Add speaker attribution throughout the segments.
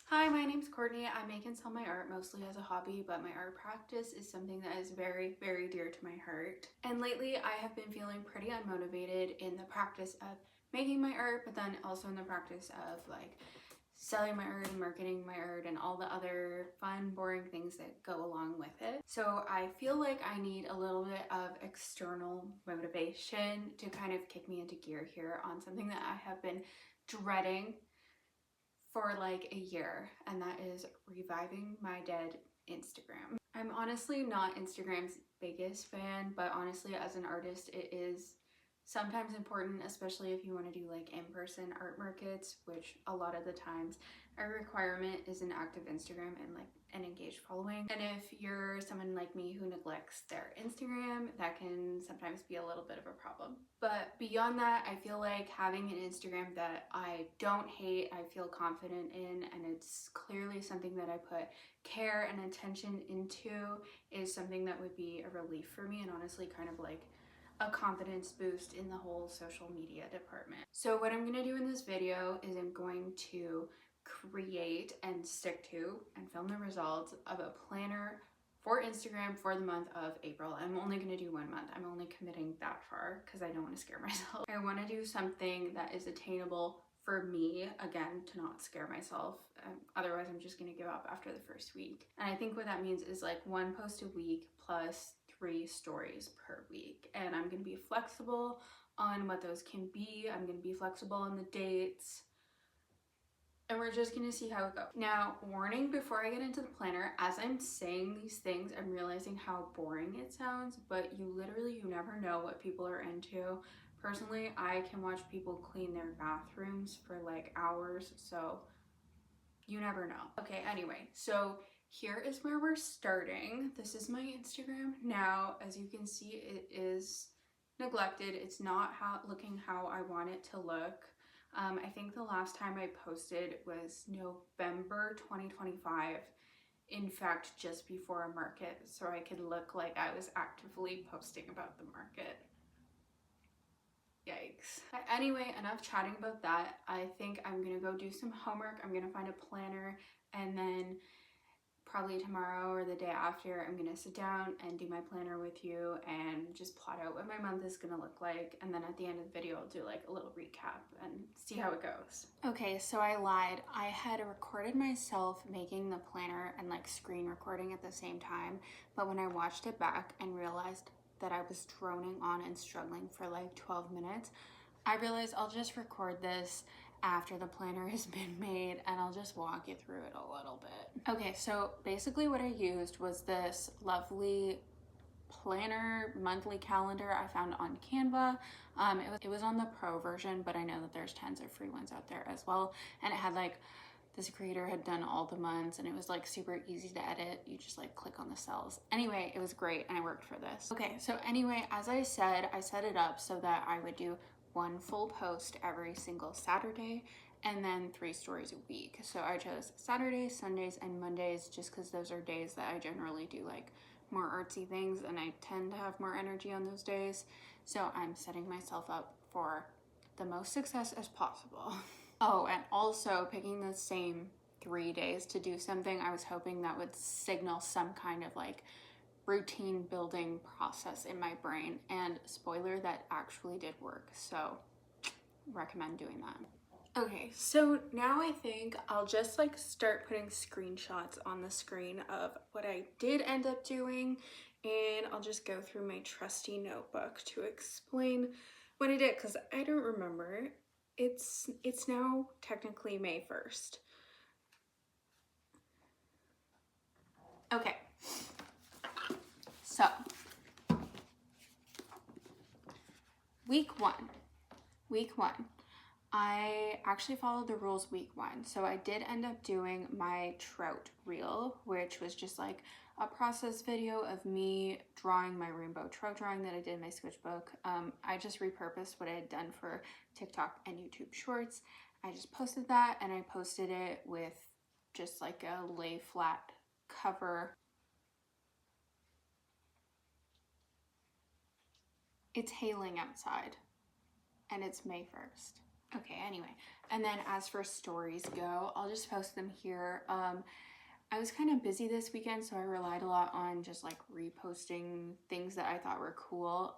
Speaker 1: Hi, my name's Courtney. I make and sell my art mostly as a hobby, but my art practice is something that is very, very dear to my heart. And lately I have been feeling pretty unmotivated in the practice of making my art, but then also in the practice of like selling my art and marketing my art and all the other fun, boring things that go along with it. So I feel like I need a little bit of external motivation to kind of kick me into gear here on something that I have been dreading for like a year, and that is reviving my dead Instagram. I'm honestly not Instagram's biggest fan, but honestly as an artist it is sometimes important, especially if you want to do like in-person art markets, which a lot of the times a requirement is an active Instagram and like an engaged following. And if you're someone like me who neglects their Instagram, that can sometimes be a little bit of a problem. But beyond that, I feel like having an Instagram that I don't hate, I feel confident in, and it's clearly something that I put care and attention into, is something that would be a relief for me and honestly kind of like a confidence boost in the whole social media department. So what I'm going to do in this video is I'm going to create and stick to and film the results of a planner for Instagram for the month of April. I'm only going to do 1 month. I'm only committing that far because I don't want to scare myself. I want to do something that is attainable for me, again, to not scare myself. Otherwise, I'm just going to give up after the first week. And I think what that means is like 1 post a week plus 3 stories per week. And I'm going to be flexible on what those can be. I'm going to be flexible on the dates. And we're just gonna see how it goes. Now, warning before I get into the planner, as I'm saying these things, I'm realizing how boring it sounds, but you never know what people are into. Personally, I can watch people clean their bathrooms for like hours, so you never know. Okay, anyway, so here is where we're starting. This is my Instagram. Now, as you can see, it is neglected. It's not looking how I want it to look. I think the last time I posted was November 2025. In fact, just before a market, so I could look like I was actively posting about the market. Yikes. Anyway, enough chatting about that. I think I'm gonna go do some homework. I'm gonna find a planner, and then probably tomorrow or the day after, I'm gonna sit down and do my planner with you and just plot out what my month is gonna look like. And then at the end of the video, I'll do like a little recap and see how it goes. Okay, so I lied. I had recorded myself making the planner and like screen recording at the same time. But when I watched it back and realized that I was droning on and struggling for like 12 minutes, I realized I'll just record this after the planner has been made and I'll just walk you through it a little bit. Okay, so basically what I used was this lovely planner monthly calendar I found on Canva. It was on the pro version, but I know that there's tons of free ones out there as well. And it had like, this creator had done all the months and it was like super easy to edit. You just like click on the cells. Anyway, it was great and I worked for this. Okay, so anyway, as I said, I set it up so that I would do 1 full post every single Saturday and then 3 stories a week. So I chose Saturdays, Sundays, and Mondays just because those are days that I generally do like more artsy things and I tend to have more energy on those days. So I'm setting myself up for the most success as possible. Oh, and also picking the same 3 days to do something, I was hoping that would signal some kind of like routine building process in my brain, and spoiler, that actually did work. So recommend doing that. Okay, so now I think I'll just like start putting screenshots on the screen of what I did end up doing, and I'll just go through my trusty notebook to explain what I did because I don't remember. It's now technically May 1st. Okay, so week one, I actually followed the rules week 1. So I did end up doing my trout reel, which was just like a process video of me drawing my rainbow trout drawing that I did in my sketchbook. I just repurposed what I had done for TikTok and YouTube Shorts. I just posted that, and I posted it with just like a lay flat cover. It's hailing outside and it's May 1st. Okay, anyway, and then as for stories go, I'll just post them here. I was kind of busy this weekend, so I relied a lot on just like reposting things that I thought were cool.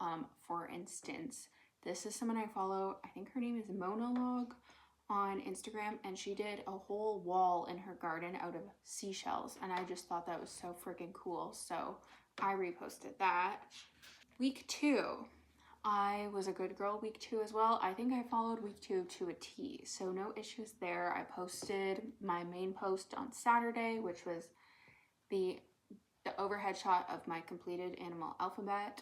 Speaker 1: For instance, this is someone I follow. I think her name is Monologue on Instagram, and she did a whole wall in her garden out of seashells, and I just thought that was so freaking cool. So I reposted that. Week 2. I was a good girl week 2 as well. I think I followed week 2 to a T, so no issues there. I posted my main post on Saturday, which was the overhead shot of my completed animal alphabet.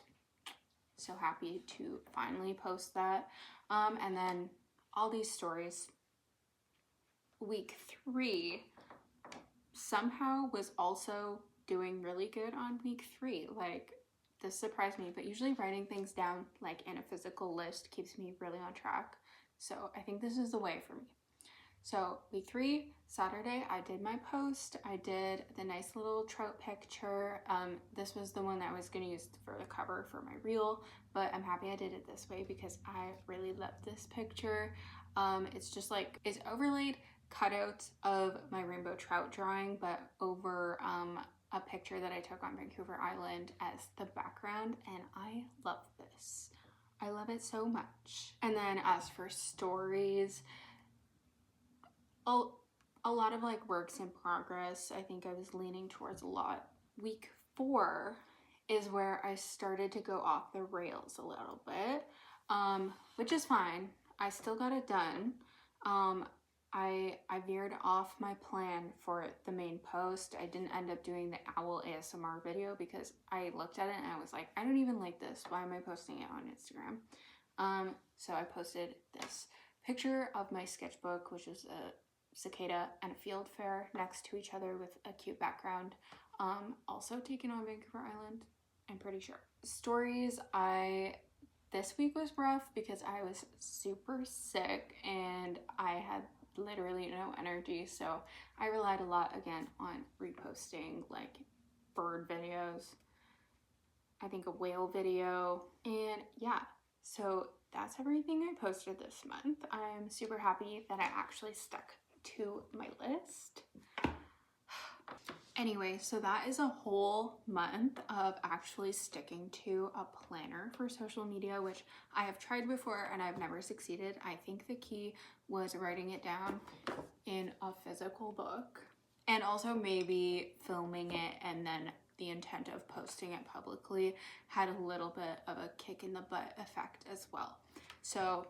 Speaker 1: So happy to finally post that. And then all these stories. Week 3 somehow was also doing really good on week 3. Like, this surprised me, but usually writing things down like in a physical list keeps me really on track. So I think this is the way for me. So week 3, Saturday, I did my post. I did the nice little trout picture. This was the one that I was gonna use for the cover for my reel, but I'm happy I did it this way because I really love this picture. It's just like, it's overlaid cutouts of my rainbow trout drawing, but over a picture that I took on Vancouver Island as the background, and I love this. I love it so much. And then as for stories, a lot of like works in progress. I think I was leaning towards a lot. Week 4 is where I started to go off the rails a little bit, which is fine. I still got it done. I veered off my plan for the main post. I didn't end up doing the owl ASMR video because I looked at it and I was like, I don't even like this. Why am I posting it on Instagram? So I posted this picture of my sketchbook, which is a cicada and a field fair next to each other with a cute background. Also taken on Vancouver Island, I'm pretty sure. Stories, this week was rough because I was super sick and I had literally no energy, so I relied a lot again on reposting like bird videos, I think a whale video, and yeah, so that's everything I posted this month. I'm super happy that I actually stuck to my list. Anyway, so that is a whole month of actually sticking to a planner for social media, which I have tried before and I've never succeeded. I think the key was writing it down in a physical book and also maybe filming it, and then the intent of posting it publicly had a little bit of a kick in the butt effect as well. So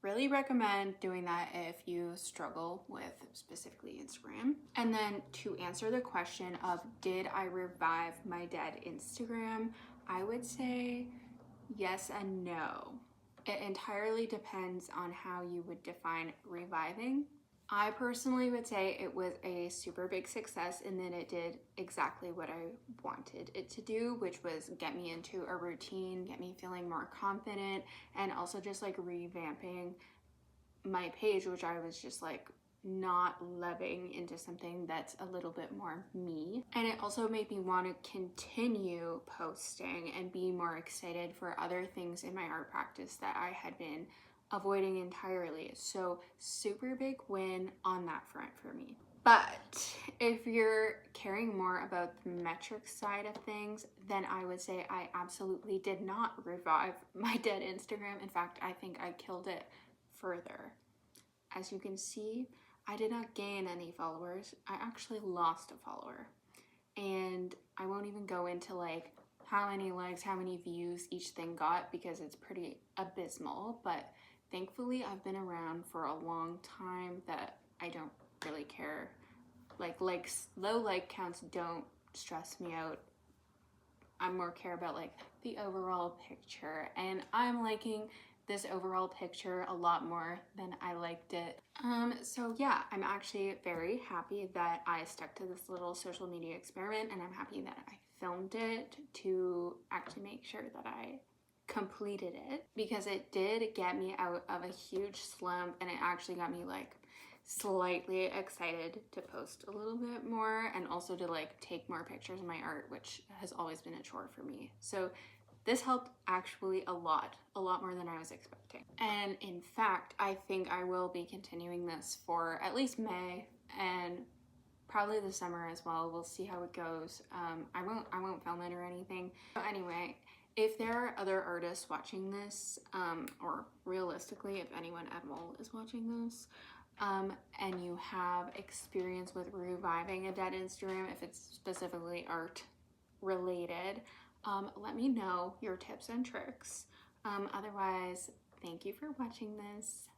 Speaker 1: really recommend doing that if you struggle with specifically Instagram. And then to answer the question of did I revive my dead Instagram, I would say yes and no. It entirely depends on how you would define reviving. I personally would say it was a super big success and then it did exactly what I wanted it to do, which was get me into a routine, get me feeling more confident, and also just like revamping my page, which I was just like not loving, into something that's a little bit more me. And it also made me want to continue posting and be more excited for other things in my art practice that I had been avoiding entirely. So super big win on that front for me. But if you're caring more about the metric side of things, then I would say I absolutely did not revive my dead Instagram. In fact, I think I killed it further. As you can see, I did not gain any followers. I actually lost a follower. And I won't even go into like how many likes, how many views each thing got because it's pretty abysmal. But thankfully, I've been around for a long time that I don't really care. Likes, low like counts don't stress me out. I more care about like the overall picture, and I'm liking this overall picture a lot more than I liked it. So yeah, I'm actually very happy that I stuck to this little social media experiment, and I'm happy that I filmed it to actually make sure that I completed it, because it did get me out of a huge slump and it actually got me like slightly excited to post a little bit more and also to like take more pictures of my art, which has always been a chore for me. So this helped actually a lot more than I was expecting. And in fact, I think I will be continuing this for at least May and probably the summer as well. We'll see how it goes. I won't film it or anything. So anyway, if there are other artists watching this, or realistically, if anyone at all is watching this, and you have experience with reviving a dead Instagram, if it's specifically art related, let me know your tips and tricks. Otherwise, thank you for watching this.